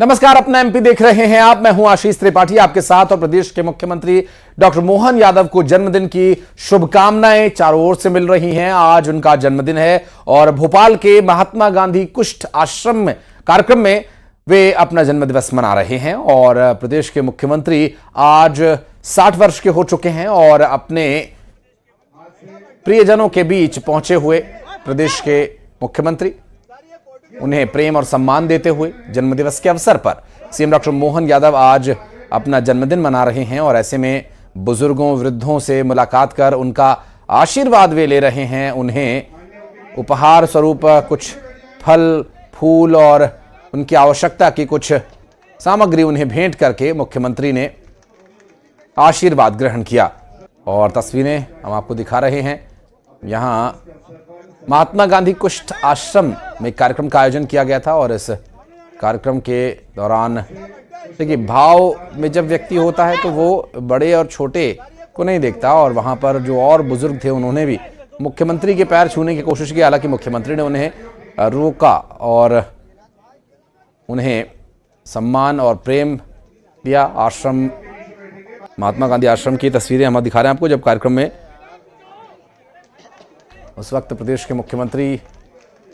नमस्कार, अपना एमपी देख रहे हैं आप। मैं हूं आशीष त्रिपाठी आपके साथ। और प्रदेश के मुख्यमंत्री डॉक्टर मोहन यादव को जन्मदिन की शुभकामनाएं चारों ओर से मिल रही हैं। आज उनका जन्मदिन है और भोपाल के महात्मा गांधी कुष्ठ आश्रम में कार्यक्रम में वे अपना जन्मदिवस मना रहे हैं। और प्रदेश के मुख्यमंत्री आज 60 वर्ष के हो चुके हैं और अपने प्रियजनों के बीच पहुंचे हुए प्रदेश के मुख्यमंत्री उन्हें प्रेम और सम्मान देते हुए जन्मदिवस के अवसर पर सीएम डॉक्टर मोहन यादव आज अपना जन्मदिन मना रहे हैं। और ऐसे में बुजुर्गों वृद्धों से मुलाकात कर उनका आशीर्वाद वे ले रहे हैं। उन्हें उपहार स्वरूप कुछ फल फूल और उनकी आवश्यकता की कुछ सामग्री उन्हें भेंट करके मुख्यमंत्री ने आशीर्वाद ग्रहण किया। और तस्वीरें हम आपको दिखा रहे हैं। यहां महात्मा गांधी कुष्ठ आश्रम में कार्यक्रम का आयोजन किया गया था। और इस कार्यक्रम के दौरान देखिए, भाव में जब व्यक्ति होता है तो वो बड़े और छोटे को नहीं देखता। और वहां पर जो और बुजुर्ग थे उन्होंने भी मुख्यमंत्री के पैर छूने की कोशिश की। हालांकि मुख्यमंत्री ने उन्हें रोका और उन्हें सम्मान और प्रेम दिया। आश्रम, महात्मा गांधी आश्रम की तस्वीरें हम दिखा रहे हैं आपको। जब कार्यक्रम में उस वक्त प्रदेश के मुख्यमंत्री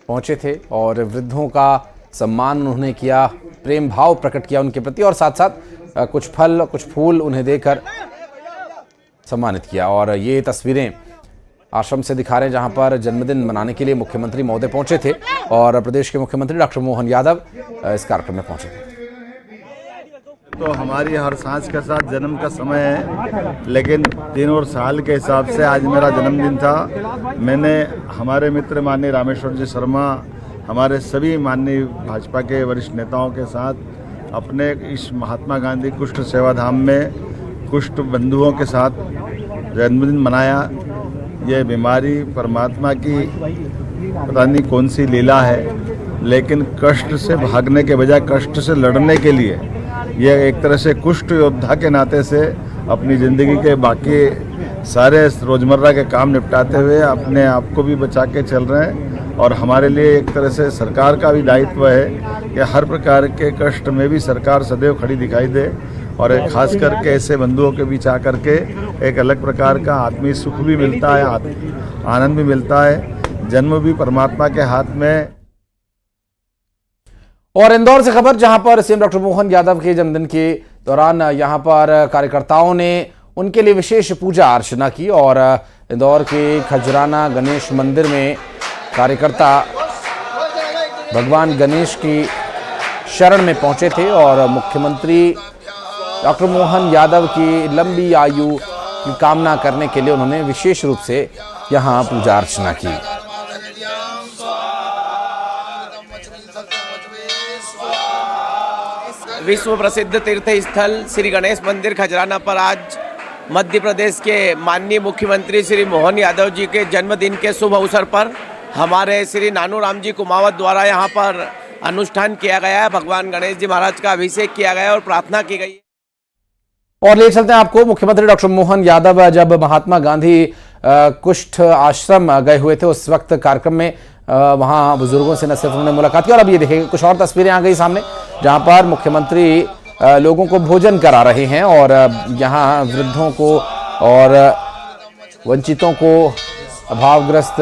पहुंचे थे और वृद्धों का सम्मान उन्होंने किया, प्रेम भाव प्रकट किया उनके प्रति और साथ साथ कुछ फल कुछ फूल उन्हें देकर सम्मानित किया। और ये तस्वीरें आश्रम से दिखा रहे हैं जहां पर जन्मदिन मनाने के लिए मुख्यमंत्री महोदय पहुंचे थे और प्रदेश के मुख्यमंत्री डॉक्टर मोहन यादव इस कार्यक्रम में पहुंचे थे। तो हमारी हर सांस के साथ जन्म का समय है, लेकिन दिन और साल के हिसाब से आज मेरा जन्मदिन था। मैंने हमारे मित्र माननीय रामेश्वर जी शर्मा, हमारे सभी माननीय भाजपा के वरिष्ठ नेताओं के साथ अपने इस महात्मा गांधी कुष्ठ सेवाधाम में कुष्ठ बंधुओं के साथ जन्मदिन मनाया। ये बीमारी परमात्मा की पता नहीं कौन सी लीला है, लेकिन कष्ट से भागने के बजाय कष्ट से लड़ने के लिए ये एक तरह से कुष्ठ योद्धा के नाते से अपनी ज़िंदगी के बाकी सारे रोज़मर्रा के काम निपटाते हुए अपने आप को भी बचा के चल रहे हैं। और हमारे लिए एक तरह से सरकार का भी दायित्व है कि हर प्रकार के कष्ट में भी सरकार सदैव खड़ी दिखाई दे। और खास करके ऐसे बंधुओं के बीच आकर के एक अलग प्रकार का आत्मीय सुख भी मिलता है, आनंद भी मिलता है। जन्म भी परमात्मा के हाथ में। और इंदौर से खबर, जहां पर सीएम डॉक्टर मोहन यादव के जन्मदिन के दौरान यहां पर कार्यकर्ताओं ने उनके लिए विशेष पूजा अर्चना की। और इंदौर के खजराना गणेश मंदिर में कार्यकर्ता भगवान गणेश की शरण में पहुंचे थे और मुख्यमंत्री डॉक्टर मोहन यादव की लंबी आयु की कामना करने के लिए उन्होंने विशेष रूप से यहां पूजा अर्चना की। विश्व प्रसिद्ध तीर्थ स्थल श्री गणेश मंदिर खजराना पर आज मध्य प्रदेश के माननीय मुख्यमंत्री श्री मोहन यादव जी के जन्मदिन के शुभ अवसर पर हमारे श्री नानू राम जी कुमावत द्वारा यहाँ पर अनुष्ठान किया गया है। भगवान गणेश जी महाराज का अभिषेक किया गया और प्रार्थना की गई। और ले चलते हैं आपको। मुख्यमंत्री डॉक्टर मोहन यादव जब महात्मा गांधी कुष्ठ आश्रम गए हुए थे उस वक्त कार्यक्रम में वहां बुजुर्गों से न सिर्फ उन्होंने मुलाकात की। और अब ये देखिए, कुछ और तस्वीरें आ गई सामने जहां पर मुख्यमंत्री लोगों को भोजन करा रहे हैं। और यहां वृद्धों को और वंचितों को, अभावग्रस्त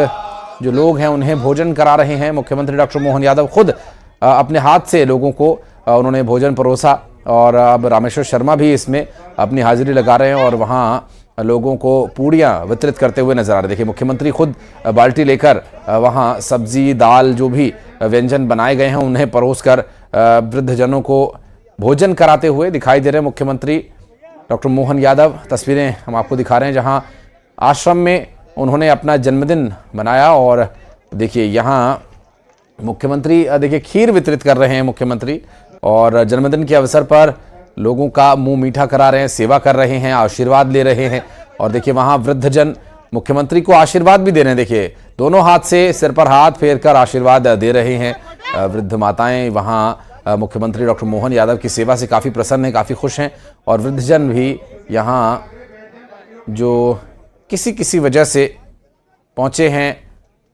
जो लोग हैं उन्हें भोजन करा रहे हैं। मुख्यमंत्री डॉक्टर मोहन यादव खुद अपने हाथ से लोगों को उन्होंने भोजन परोसा। और अब रामेश्वर शर्मा भी इसमें अपनी हाजिरी लगा रहे हैं और वहाँ लोगों को पूड़ियाँ वितरित करते हुए नजर आ रहे। देखिए, मुख्यमंत्री खुद बाल्टी लेकर वहाँ सब्जी दाल जो भी व्यंजन बनाए गए हैं उन्हें परोसकर वृद्धजनों को भोजन कराते हुए दिखाई दे रहे हैं मुख्यमंत्री डॉक्टर मोहन यादव। तस्वीरें हम आपको दिखा रहे हैं जहाँ आश्रम में उन्होंने अपना जन्मदिन मनाया। और देखिए, यहाँ मुख्यमंत्री देखिए खीर वितरित कर रहे हैं मुख्यमंत्री और जन्मदिन के अवसर पर लोगों का मुंह मीठा करा रहे हैं, सेवा कर रहे हैं, आशीर्वाद ले रहे हैं। और देखिए, वहाँ वृद्धजन मुख्यमंत्री को आशीर्वाद भी दे रहे हैं। देखिए, दोनों हाथ से सिर पर हाथ फेर कर आशीर्वाद दे रहे हैं वृद्ध माताएं। वहाँ मुख्यमंत्री डॉक्टर मोहन यादव की सेवा से काफ़ी प्रसन्न हैं, काफ़ी खुश हैं। और वृद्धजन भी यहाँ जो किसी किसी वजह से पहुँचे हैं,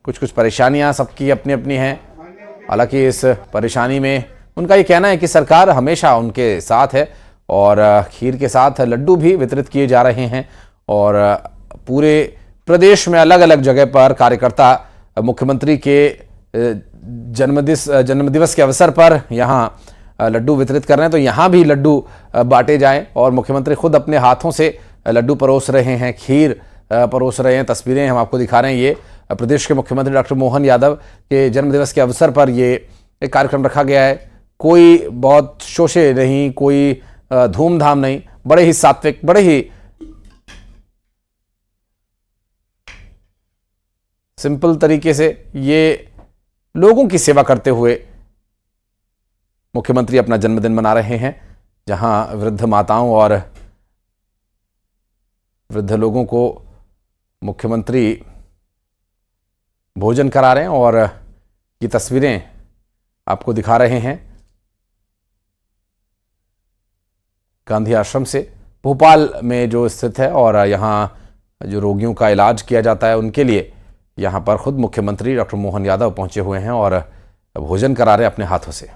कुछ परेशानियाँ सबकी अपनी अपनी हैं। हालांकि इस परेशानी में उनका ये कहना है कि सरकार हमेशा उनके साथ है और खीर के साथ लड्डू भी वितरित किए जा रहे हैं और पूरे प्रदेश में अलग अलग जगह पर कार्यकर्ता मुख्यमंत्री के जन्मदिवस के अवसर पर यहाँ लड्डू वितरित कर रहे हैं। तो यहाँ भी लड्डू बांटे जाएं और मुख्यमंत्री खुद अपने हाथों से लड्डू परोस रहे हैं, खीर परोस रहे हैं। तस्वीरें हम आपको दिखा रहे हैं। ये प्रदेश के मुख्यमंत्री डॉक्टर मोहन यादव के जन्मदिवस के अवसर पर ये एक कार्यक्रम रखा गया है। कोई बहुत शोशे नहीं, कोई धूमधाम नहीं, बड़े ही सात्विक, बड़े ही सिंपल तरीके से ये लोगों की सेवा करते हुए मुख्यमंत्री अपना जन्मदिन मना रहे हैं, जहां वृद्ध माताओं और वृद्ध लोगों को मुख्यमंत्री भोजन करा रहे हैं और ये तस्वीरें आपको दिखा रहे हैं गांधी आश्रम से, भोपाल में जो स्थित है। और यहाँ जो रोगियों का इलाज किया जाता है उनके लिए यहाँ पर खुद मुख्यमंत्री डॉक्टर मोहन यादव पहुंचे हुए हैं और भोजन करा रहे हैं अपने हाथों से।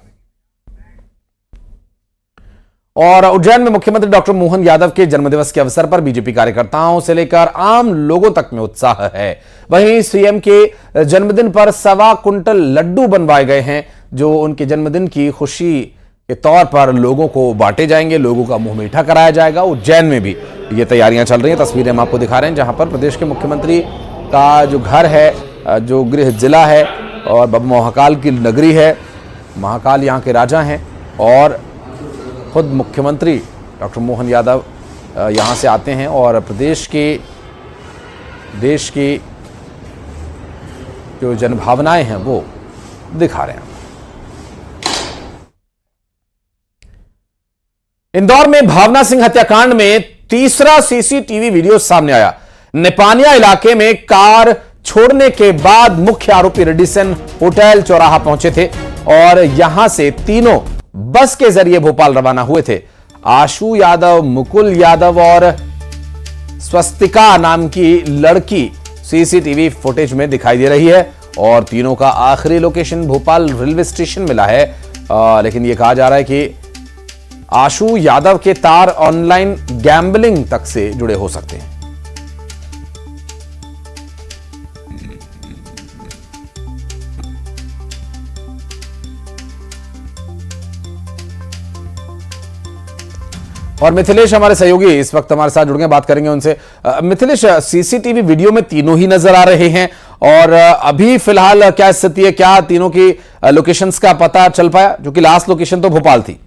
और उज्जैन में मुख्यमंत्री डॉक्टर मोहन यादव के जन्मदिवस के अवसर पर बीजेपी कार्यकर्ताओं से लेकर आम लोगों तक में उत्साह है। वहीं सीएम के जन्मदिन पर 1.25 कुंटल लड्डू बनवाए गए हैं, जो उनके जन्मदिन की खुशी के तौर पर लोगों को बांटे जाएंगे, लोगों का मुंह मीठा कराया जाएगा। उज्जैन में भी ये तैयारियां चल रही हैं। तस्वीरें हम आपको दिखा रहे हैं, जहां पर प्रदेश के मुख्यमंत्री का जो घर है, जो गृह जिला है और बाबा महाकाल की नगरी है, महाकाल यहाँ के राजा हैं और खुद मुख्यमंत्री डॉक्टर मोहन यादव यहाँ से आते हैं और प्रदेश के, देश की जो जनभावनाएं हैं वो दिखा रहे हैं। इंदौर में भावना सिंह हत्याकांड में तीसरा सीसीटीवी वीडियो सामने आया। निपानिया इलाके में कार छोड़ने के बाद मुख्य आरोपी रेडिसन होटल चौराहा पहुंचे थे और यहां से तीनों बस के जरिए भोपाल रवाना हुए थे। आशु यादव, मुकुल यादव और स्वस्तिका नाम की लड़की सीसीटीवी फुटेज में दिखाई दे रही है और तीनों का आखिरी लोकेशन भोपाल रेलवे स्टेशन मिला है। लेकिन यह कहा जा रहा है कि आशु यादव के तार ऑनलाइन गैम्बलिंग तक से जुड़े हो सकते हैं। और मिथिलेश हमारे सहयोगी इस वक्त हमारे साथ जुड़ गए, बात करेंगे उनसे। मिथिलेश, सीसीटीवी वीडियो में तीनों ही नजर आ रहे हैं और अभी फिलहाल क्या स्थिति है, क्या तीनों की लोकेशंस का पता चल पाया, जो कि लास्ट लोकेशन तो भोपाल थी?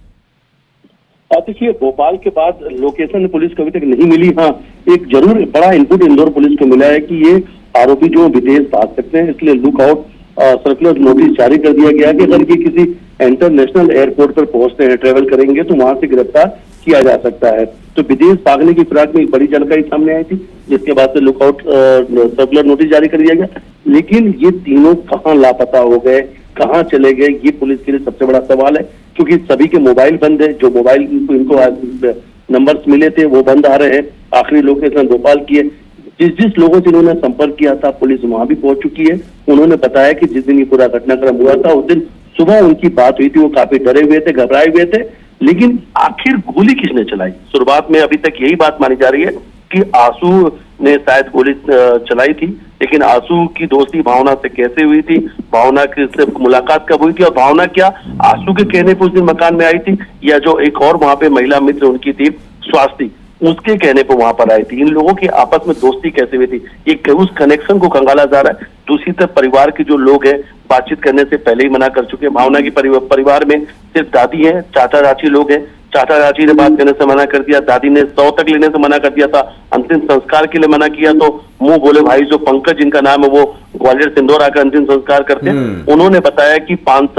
देखिए, भोपाल के बाद लोकेशन पुलिस को अभी तक नहीं मिली। हाँ, एक जरूर बड़ा इनपुट इंदौर पुलिस को मिला है कि ये आरोपी जो विदेश भाग सकते हैं, इसलिए लुकआउट सर्कुलर नोटिस जारी कर दिया गया कि अगर ये किसी इंटरनेशनल एयरपोर्ट पर पहुंचते हैं, ट्रेवल करेंगे तो वहां से गिरफ्तार किया जा सकता है। तो विदेश भागने की फिराक में एक बड़ी जानकारी सामने आई थी, जिसके बाद से लुकआउट सर्कुलर नोटिस जारी कर दिया गया। लेकिन ये तीनों कहाँ लापता हो गए, कहाँ चले गए, ये पुलिस के लिए सबसे बड़ा सवाल है, क्योंकि सभी के मोबाइल बंद है। जो मोबाइल इनको नंबर्स मिले थे वो बंद आ रहे हैं। आखिरी लोकेशन भोपाल की है। जिस लोगों से इन्होंने संपर्क किया था, पुलिस वहां भी पहुंच चुकी है। उन्होंने बताया कि जिस दिन ये पूरा घटनाक्रम हुआ था उस दिन सुबह उनकी बात हुई थी, वो काफी डरे हुए थे, घबराए हुए थे। लेकिन आखिर गोली किसने चलाई? शुरुआत में अभी तक यही बात मानी जा रही है कि आशु ने शायद गोली चलाई थी, लेकिन आशु की दोस्ती भावना से कैसे हुई थी, भावना से मुलाकात कब हुई थी और भावना क्या आशु के कहने पर उस दिन मकान में आई थी, या जो एक और वहां पे महिला मित्र उनकी थी स्वास्थी, उसके कहने पर वहां पर आई थी? इन लोगों की आपस में दोस्ती कैसे हुई थी, ये उस कनेक्शन को खंगाला जा रहा है। दूसरी तरफ परिवार के जो लोग हैं बातचीत करने से पहले ही मना कर चुके हैं। भावना की परिवार में सिर्फ दादी है, चाचा चाची लोग हैं। चाचा चाची ने बात करने से मना कर दिया, दादी ने 100 तक लेने से मना कर दिया था, अंतिम संस्कार के लिए मना किया तो मुंह बोले भाई जो पंकज जिनका नाम है वो ग्वालियर से इंदौर आकर अंतिम संस्कार करते हैं। उन्होंने बताया कि 5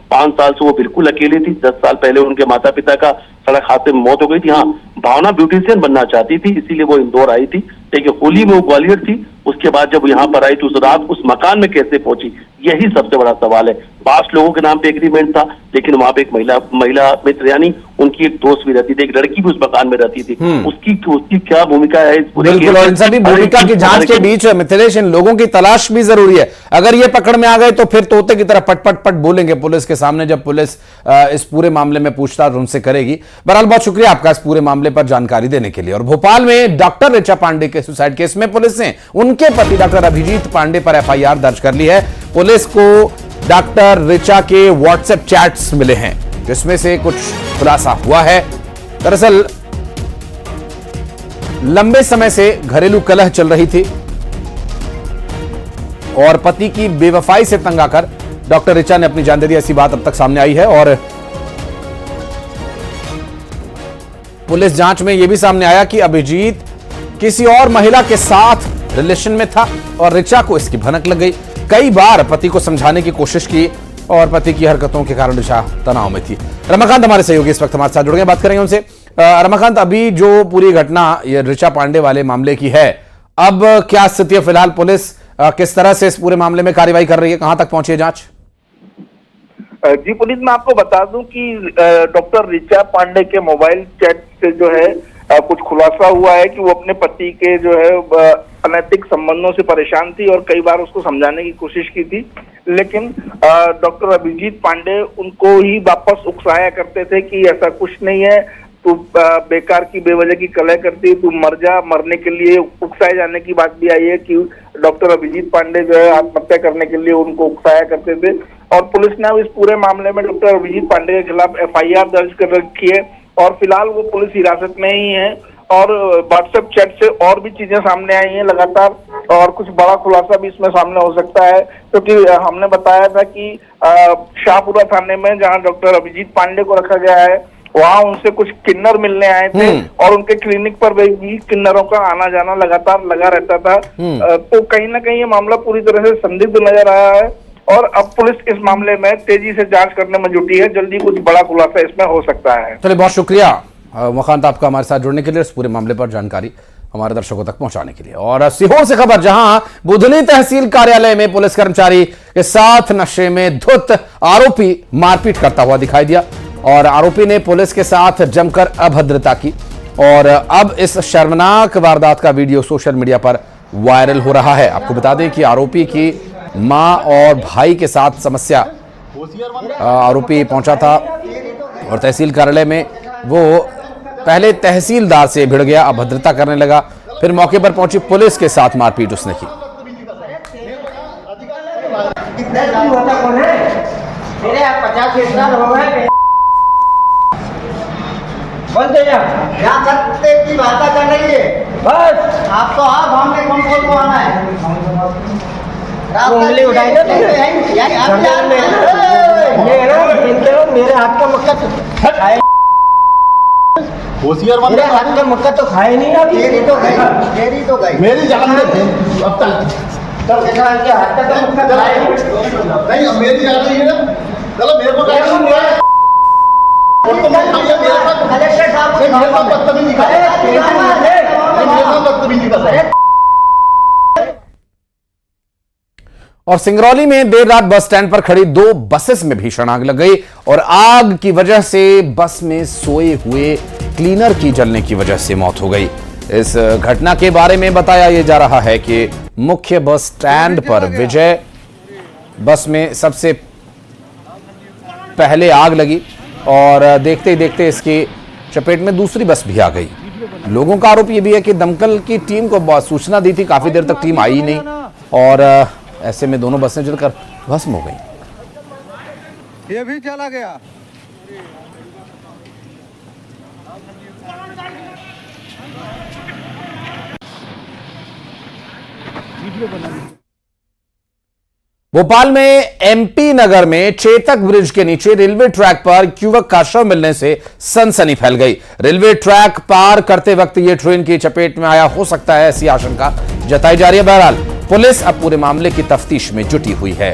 साल से वो बिल्कुल अकेले थी। 10 साल पहले उनके माता पिता का सड़क हादसे में मौत हो गई थी। हाँ, भावना ब्यूटिशियन बनना चाहती थी, इसीलिए वो इंदौर आई थी। देखिए होली में वो ग्वालियर थी, उसके बाद जब यहाँ पर आई तो उस रात उस मकान में कैसे पहुंची, यही सबसे बड़ा सवाल है। 5 लोगों के नाम पे एग्रीमेंट था, लेकिन वहां पे एक महिला मित्र यानी उनकी एक दोस्त भी रहती थी, एक लड़की भी उस मकान में रहती थी। उसकी क्या भूमिका है इस पूरे बिल्कुल, और इन सभी भूमिका की जांच के बीच मिथिलेश इन लोगों की तलाश भी जरूरी है। अगर ये पकड़ में आ गए तो फिर तोते की तरह पट पट पट बोलेंगे पुलिस के सामने, जब पुलिस इस पूरे मामले में पूछताछ उनसे करेगी। बहरहाल बहुत शुक्रिया आपका इस पूरे मामले पर जानकारी देने के लिए। और भोपाल में डॉक्टर ऋचा पांडे के सुसाइड केस में पुलिस ने उनके पति डॉक्टर अभिजीत पांडे पर एफआईआर दर्ज कर ली है। पुलिस को डॉक्टर ऋचा के व्हाट्सएप चैट्स मिले हैं, जिसमें से कुछ खुलासा हुआ है। दरअसल लंबे समय से घरेलू कलह चल रही थी और पति की बेवफाई से तंग आकर डॉक्टर ऋचा ने अपनी जान दे दी, ऐसी बात अब तक सामने आई है। और पुलिस जांच में यह भी सामने आया कि अभिजीत किसी और महिला के साथ रिलेशन में था और ऋचा को इसकी भनक लग गई। कई बार पति को समझाने की कोशिश की और पति की हरकतों के कारण ऋचा तनाव में थी। रमाकांत हमारे सहयोगी इस वक्त हमारे साथ जुड़ गए, बात करेंगे उनसे। रमाकांत, अभी जो पूरी घटना ये ऋचा पांडे वाले मामले की है, अब क्या स्थिति है? फिलहाल पुलिस किस तरह से इस पूरे मामले में कार्रवाई कर रही है, कहां तक पहुंची है जांच? जी पुलिस, मैं आपको बता दूं कि डॉक्टर ऋचा पांडे के मोबाइल चैट से जो है कुछ खुलासा हुआ है कि वो अपने पति के जो है अनैतिक संबंधों से परेशान थी और कई बार उसको समझाने की कोशिश की थी, लेकिन डॉक्टर अभिजीत पांडे उनको ही वापस उकसाया करते थे कि ऐसा कुछ नहीं है, तू बेकार की बेवजह की कलह करती, तू मर जा। मरने के लिए उकसाए जाने की बात भी आई है कि डॉक्टर अभिजीत पांडे जो है आत्महत्या करने के लिए उनको उकसाया करते थे। और पुलिस ने अब इस पूरे मामले में डॉक्टर अभिजीत पांडे के खिलाफ एफआईआर दर्ज कर रखी है और फिलहाल वो पुलिस हिरासत में ही है। और व्हाट्सएप चैट से और भी चीजें सामने आई हैं लगातार, और कुछ बड़ा खुलासा भी इसमें सामने हो सकता है, क्योंकि हमने बताया था कि शाहपुरा थाने में जहां डॉक्टर अभिजीत पांडे को रखा गया है, वहां उनसे कुछ किन्नर मिलने आए थे और उनके क्लिनिक पर भी किन्नरों का आना जाना लगातार लगा रहता था। तो कहीं ना कहीं ये मामला पूरी तरह से संदिग्ध नजर आया है और अब पुलिस इस मामले में तेजी से जांच करने में जुटी है। जल्दी कुछ बड़ा खुलासा इसमें हो सकता है। चलिए, बहुत शुक्रिया रमाकांत आपका हमारे साथ जुड़ने के लिए, इस पूरे मामले पर जानकारी हमारे दर्शकों तक पहुंचाने के लिए। और सीहोर से खबर, जहां बुधनी तहसील कार्यालय में पुलिस कर्मचारी के साथ नशे में धुत आरोपी मारपीट करता हुआ दिखाई दिया और आरोपी ने पुलिस के साथ जमकर अभद्रता की। और अब इस शर्मनाक वारदात का वीडियो सोशल मीडिया पर वायरल हो रहा है। आपको बता दें कि आरोपी की मां और भाई के साथ समस्या, आरोपी पहुंचा था और तहसील कार्यालय में वो पहले तहसीलदार से भिड़ गया, अभद्रता करने लगा, फिर मौके पर पहुंची पुलिस के साथ मारपीट उसने की। की बात कर रही है बस, आप तो आप हमने कौन को आना है, उंगली उठाई ना मेरे हाथ का मक्का होशियार बन, मेरे हाथ का मक्का तो खाए नहीं ना। तेरी तो गई मेरी जान में अब तक चल के हाथ का तो मक्का खाए नहीं, अब मेरी जान रही है ना। चलो मेरे को कलेक्टर साहब मेरे साथ बदतमीजी कर रहे हैं। और सिंगरौली में देर रात बस स्टैंड पर खड़ी 2 बसेस में भीषण आग लग गई और आग की वजह से बस में सोए हुए क्लीनर की जलने की वजह से मौत हो गई। इस घटना के बारे में बताया यह जा रहा है कि मुख्य बस स्टैंड पर विजय बस में सबसे पहले आग लगी और देखते ही देखते इसकी चपेट में दूसरी बस भी आ गई। लोगों का आरोप यह भी है कि दमकल की टीम को सूचना दी थी, काफी देर तक टीम आई ही नहीं और ऐसे में दोनों बसें जलकर भस्म हो गई। ये भी चला गया। भोपाल में एमपी नगर में चेतक ब्रिज के नीचे रेलवे ट्रैक पर युवक का शव मिलने से सनसनी फैल गई। रेलवे ट्रैक पार करते वक्त यह ट्रेन की चपेट में आया हो सकता है, ऐसी आशंका जताई जा रही है। बहरहाल पुलिस अब पूरे मामले की तफ्तीश में जुटी हुई है।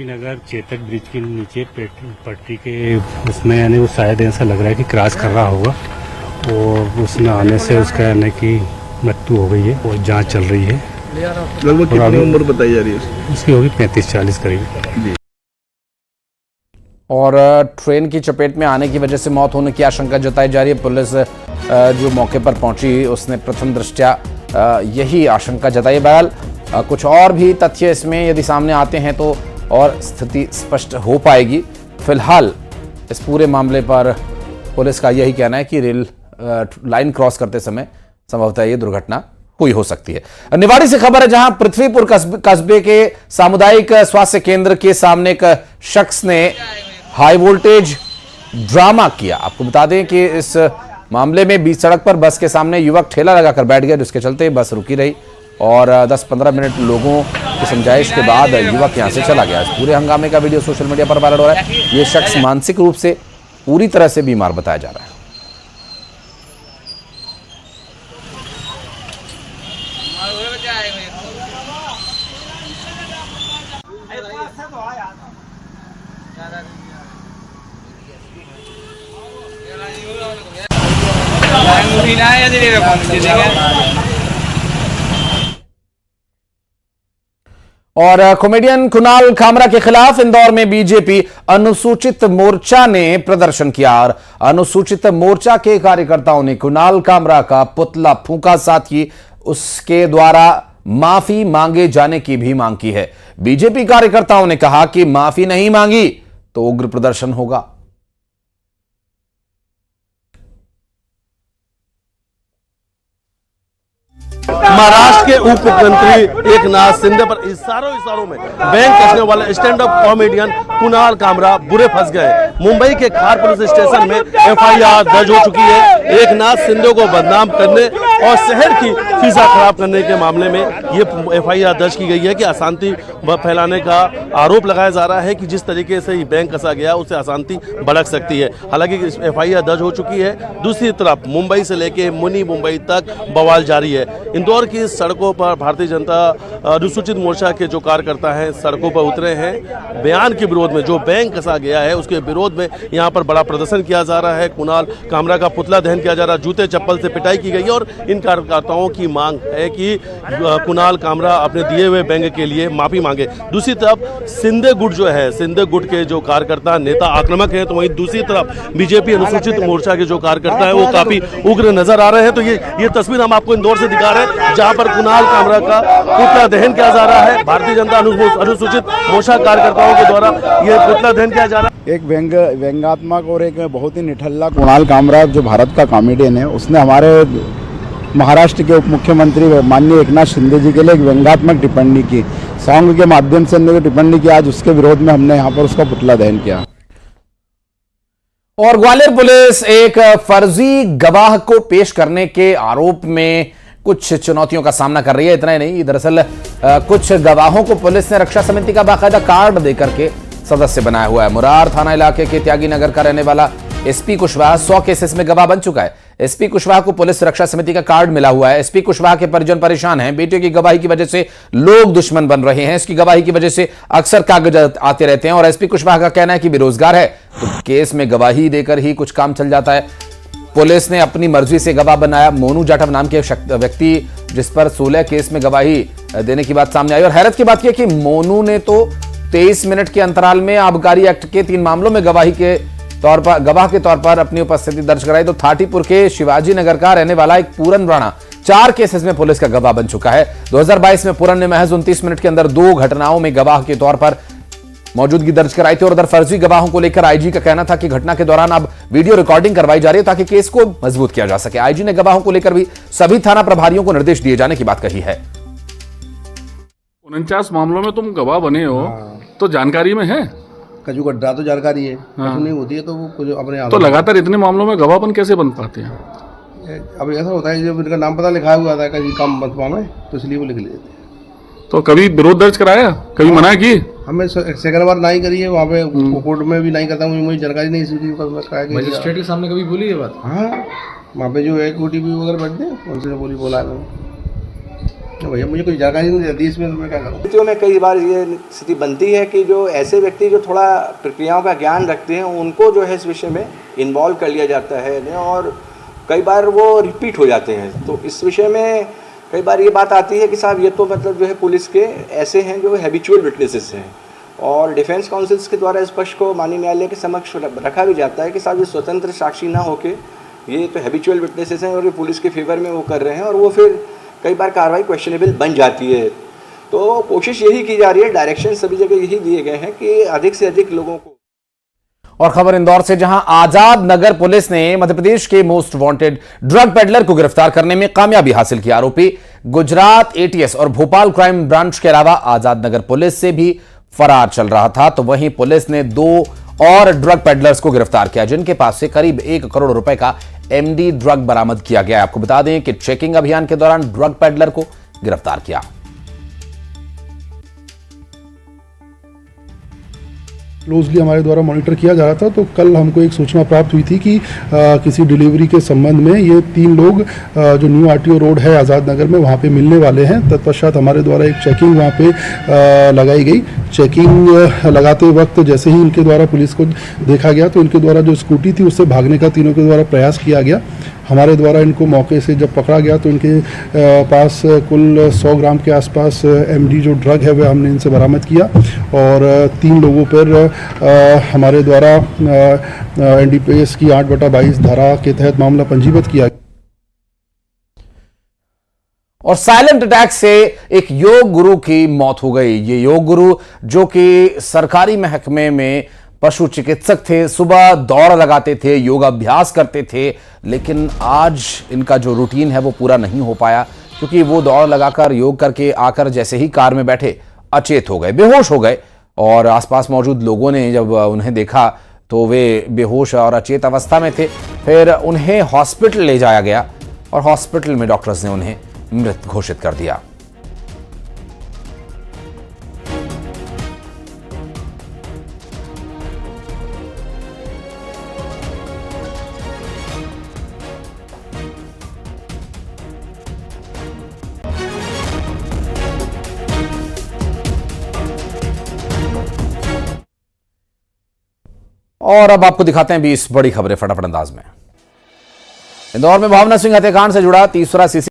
नगर चेतक ब्रिज के नीचे पट्टी के उसमें यानी वो शायद ऐसा लग रहा है कि क्रॉस कर रहा होगा और उसमें आने से उसका यानी कि मृत्यु हो गई है और जांच चल रही है। लगभग कितनी उम्र बताई जा रही है उसकी होगी 35-40 करीब। और ट्रेन की चपेट में आने की वजह से मौत होने की आशंका जताई जा रही है। पुलिस जो मौके पर पहुंची उसने प्रथम दृष्टया यही आशंका जताई। बहरहाल कुछ और भी तथ्य इसमें यदि सामने आते हैं तो और स्थिति स्पष्ट हो पाएगी। फिलहाल इस पूरे मामले पर पुलिस का यही कहना है कि रेल लाइन क्रॉस करते समय संभवतः ये दुर्घटना हुई हो सकती है। निवाड़ी से खबर है जहां पृथ्वीपुर कस्बे के सामुदायिक स्वास्थ्य केंद्र के सामने एक शख्स ने हाई वोल्टेज ड्रामा किया। आपको बता दें कि इस मामले में बीच सड़क पर बस के सामने युवक ठेला लगाकर बैठ गया, जिसके चलते बस रुकी रही और 10-15 मिनट लोगों की समझाइश के बाद युवक यहां से चला गया। इस पूरे हंगामे का वीडियो सोशल मीडिया पर वायरल हो रहा है। यह शख्स मानसिक रूप से पूरी तरह से बीमार बताया जा रहा है। और कॉमेडियन कुणाल कामरा के खिलाफ इंदौर में बीजेपी अनुसूचित मोर्चा ने प्रदर्शन किया और अनुसूचित मोर्चा के कार्यकर्ताओं ने कुणाल कामरा का पुतला फूंका, साथ ही उसके द्वारा माफी मांगे जाने की भी मांग की है। बीजेपी कार्यकर्ताओं ने कहा कि माफी नहीं मांगी तो उग्र प्रदर्शन होगा। महाराष्ट्र के उप मुख्यमंत्री एकनाथ शिंदे पर इशारों में बैंक कसने वाले stand up comedian Kunal Kamra बुरे फंस गए। मुंबई के खार पुलिस स्टेशन में एफआईआर दर्ज हो चुकी है। एकनाथ शिंदे को बदनाम करने और शहर की फिजा खराब करने के मामले में ये एफआईआर दर्ज की गई है कि अशांति फैलाने का आरोप लगाया जा रहा है कि जिस तरीके से ये बैंक कसा गया उससे अशांति भड़क सकती है। हालांकि एफआईआर दर्ज हो चुकी है। दूसरी तरफ मुंबई से लेके मुनी मुंबई तक बवाल जारी है। इंदौर की सड़कों पर भारतीय जनता अनुसूचित मोर्चा के जो कार्यकर्ता हैं सड़कों पर उतरे हैं। बयान के विरोध में, जो बैंक कसा गया है उसके विरोध में यहां पर बड़ा प्रदर्शन किया जा रहा है। कुणाल कामरा का पुतला दहन किया जा रहा है, जूते चप्पल से पिटाई की गई और इन कार्यकर्ताओं की मांग है कि कुणाल कामरा अपने दिए हुए बैंक के लिए माफी मांगे। दूसरी तरफ सिंधे गुट जो है, सिंधे गुट के जो कार्यकर्ता नेता आक्रामक हैं, तो वहीं दूसरी तरफ बीजेपी अनुसूचित मोर्चा के जो कार्यकर्ता है वो काफी उग्र नजर आ रहे हैं। तो ये तस्वीर हम आपको इंदौर से दिखा रहे हैं जहां पर कुणाल कामरा का पुतला दहन किया जा रहा है। भारतीय जनता अनुसूचित मोर्चा कार्यकर्ताओं के द्वारा यह पुतला दहन किया जा रहा है। एक व्यंग्यात्मक और एक बहुत ही निठल्ला कुणाल कामरा जो भारत का कॉमेडियन है, उसने हमारे महाराष्ट्र के उप मुख्यमंत्री माननीय एकनाथ शिंदे जी के लिए एक व्यंग्यात्मक टिप्पणी की। सॉन्ग के माध्यम से उन्होंने टिप्पणी की, आज उसके विरोध में हमने यहाँ पर उसका पुतला दहन किया। और ग्वालियर पुलिस एक फर्जी गवाह को पेश करने के आरोप में कुछ चुनौतियों का सामना कर रही है। इतना ही नहीं, दरअसल कुछ गवाहों को पुलिस ने रक्षा समिति का बाकायदा कार्ड देकर के सदस्य बनाया हुआ है। मुरार थाना इलाके के त्यागी नगर का रहने वाला एसपी कुशवाहा 100 केसेस में गवाह बन चुका है। एसपी कुशवाहा को पुलिस रक्षा समिति का कार्ड मिला हुआ है। एसपी कुशवाहा के परिजन परेशान हैं। बेटे की गवाही की वजह से लोग दुश्मन बन रहे हैं। इसकी गवाही की वजह से अक्सर कागज आते रहते हैं और एसपी कुशवाहा का कहना है कि बेरोजगार है तो केस में गवाही देकर ही कुछ काम चल जाता है। पुलिस ने अपनी मर्जी से गवाह बनाया। मोनू जाटव नाम के व्यक्ति जिस पर 16 केस में गवाही देने की बात सामने आई और हैरत की बात यह कि मोनू ने तो 23 मिनट के अंतराल में आबकारी एक्ट के 3 मामलों में गवाह के तौर पर अपनी उपस्थिति दर्ज कराई। तो थाटीपुर के शिवाजी नगर का रहने वाला एक पूरन राणा 4 केसेस में पुलिस का गवाह बन चुका है। 2022 में पूरन ने महज 29 मिनट के अंदर 2 घटनाओं में गवाह के तौर पर मौजूदगी दर्ज कराई थी और उधर फर्जी गवाहों को लेकर आईजी का कहना था कि घटना के दौरान अब वीडियो रिकॉर्डिंग करवाई जा रही है ताकि केस को मजबूत किया जा सके। आईजी ने गवाहों को लेकर भी सभी थाना प्रभारियों को निर्देश दिए जाने की बात कही है। 49 मामलों में तुम गवाह बने हो तो जानकारी में है, कजू गड्ढा तो जानकारी है, नहीं होती है तो वो कुछ अपने तो लगातार इतने मामलों में गवाहपन कैसे बन पाते हैं? अब ऐसा होता है जब इनका नाम पता लिखा हुआ था कहीं काम बनवाना है तो इसलिए वो लिख लेते हैं। तो कभी विरोध दर्ज कराया, कभी मना की? हमें सेकंड बार नहीं करी है, वहाँ पे कोर्ट में भी नहीं करता, मुझे जानकारी नहीं इसीलिए मजिस्ट्रेट के सामने कभी बोली है बात? हाँ, वहाँ पे जो है OTP वगैरह बैठते हैं उनसे बोला है। भैया मुझे कोई जानकारी नहीं रहती इसमें, मैं क्या करूँ। स्थितियों में कई बार ये स्थिति बनती है कि जो ऐसे व्यक्ति जो थोड़ा प्रक्रियाओं का ज्ञान रखते हैं उनको जो है इस विषय में इन्वॉल्व कर लिया जाता है और कई बार वो रिपीट हो जाते हैं। तो इस विषय में कई बार ये बात आती है कि साहब ये तो मतलब जो है पुलिस के ऐसे हैं जो हैबिचुअल विटनेसेस हैं और डिफेंस काउंसिल्स के द्वारा स्पष्ट को माननीय न्यायालय के समक्ष रखा भी जाता है कि साहब ये स्वतंत्र साक्षी ना होके ये तो हैबिचुअल विटनेसेस हैं और ये पुलिस के फेवर में वो कर रहे हैं और वो फिर कई बार कार्रवाई क्वेश्चनेबल बन जाती है। तो कोशिश यही की जा रही है, डायरेक्शन सभी जगह यही दिए गए हैं कि अधिक से अधिक लोगों को। और खबर इंदौर से, जहां आजाद नगर पुलिस ने मध्य प्रदेश के मोस्ट वांटेड ड्रग पेडलर को गिरफ्तार करने में कामयाबी हासिल की। आरोपी गुजरात एटीएस और भोपाल क्राइम ब्रांच के अलावा आजाद नगर पुलिस से भी फरार चल रहा था। तो वहीं पुलिस ने 2 और ड्रग पेडलर्स को गिरफ्तार किया जिनके पास से करीब 1 करोड़ रुपए का एमडी ड्रग बरामद किया गया। आपको बता दें कि चेकिंग अभियान के दौरान ड्रग पेडलर को गिरफ्तार किया। क्लोजली हमारे द्वारा मॉनिटर किया जा रहा था। तो कल हमको एक सूचना प्राप्त हुई थी कि किसी डिलीवरी के संबंध में ये 3 लोग जो न्यू आरटीओ रोड है आज़ाद नगर में वहाँ पे मिलने वाले हैं। तत्पश्चात हमारे द्वारा एक चेकिंग वहाँ पे लगाई गई। चेकिंग लगाते वक्त जैसे ही इनके द्वारा पुलिस को देखा गया तो इनके द्वारा जो स्कूटी थी उससे भागने का तीनों के द्वारा प्रयास किया गया। हमारे द्वारा इनको मौके से जब पकड़ा गया तो इनके पास कुल 100 ग्राम के आसपास एमडी जो ड्रग है वह हमने इनसे बरामद किया और 3 लोगों पर हमारे द्वारा एनडीपीएस की 8/22 धारा के तहत मामला पंजीबद्ध किया। और साइलेंट अटैक से एक योग गुरु की मौत हो गई। ये योग गुरु जो कि सरकारी महकमे में पशु चिकित्सक थे, सुबह दौड़ लगाते थे, योग अभ्यास करते थे, लेकिन आज इनका जो रूटीन है वो पूरा नहीं हो पाया क्योंकि वो दौड़ लगाकर योग करके आकर जैसे ही कार में बैठे अचेत हो गए, बेहोश हो गए। और आसपास मौजूद लोगों ने जब उन्हें देखा तो वे बेहोश और अचेत अवस्था में थे। फिर उन्हें हॉस्पिटल ले जाया गया और हॉस्पिटल में डॉक्टर्स ने उन्हें मृत घोषित कर दिया। और अब आपको दिखाते हैं 20 बड़ी खबरें फटाफट अंदाज में। इंदौर में भावना सिंह हत्याकांड से जुड़ा तीसरा सीसी